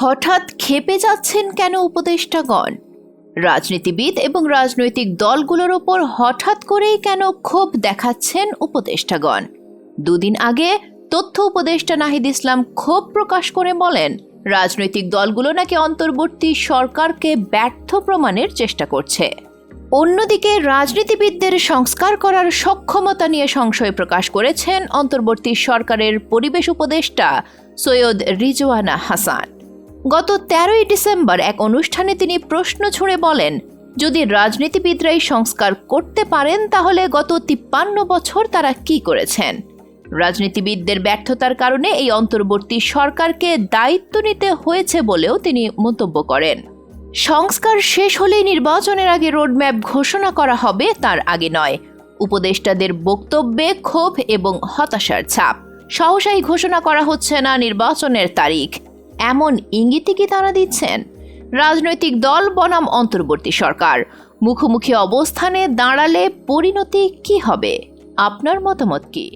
হঠাৎ ক্ষেপে যাচ্ছেন কেন উপদেষ্টাগণ? রাজনীতিবিদ এবং রাজনৈতিক দলগুলোর ওপর হঠাৎ করেই কেন ক্ষোভ দেখাচ্ছেন উপদেষ্টাগণ? দুদিন আগে তথ্য উপদেষ্টা নাহিদ ইসলাম ক্ষোভ প্রকাশ করে বলেন, রাজনৈতিক দলগুলো নাকি অন্তর্বর্তী সরকারকে ব্যর্থ প্রমাণের চেষ্টা করছে। অন্যদিকে রাজনীতিবিদদের সংস্কার করার সক্ষমতা নিয়ে সংশয় প্রকাশ করেছেন অন্তর্বর্তী সরকারের পরিবেশ উপদেষ্টা সৈয়দ রিজওয়ানা হাসান। গত 13ই ডিসেম্বর এক অনুষ্ঠানে তিনি প্রশ্ন ছুড়ে বলেন, যদি রাজনীতিবিদরাই সংস্কার করতে পারেন তাহলে গত 53 বছর তারা কি করেছেন? রাজনীতিবিদদের ব্যর্থতার কারণে এই অন্তর্বর্তী সরকারকে দায়িত্ব নিতে হয়েছে বলেও তিনি মন্তব্য করেন। সংস্কার শেষ হলেই নির্বাচনের আগে রোডম্যাপ ঘোষণা করা হবে, তার আগে নয়। উপদেষ্টাদের বক্তব্যে ক্ষোভ এবং হতাশার ছাপ। সহসাই ঘোষণা করা হচ্ছে না নির্বাচনের তারিখ, এমন ইঙ্গিতই কি তারা দিচ্ছেন? রাজনৈতিক দল বনাম অন্তর্বর্তী সরকার মুখোমুখি অবস্থানে দাঁড়ালে পরিণতি কি হবে? আপনার মতামত কি?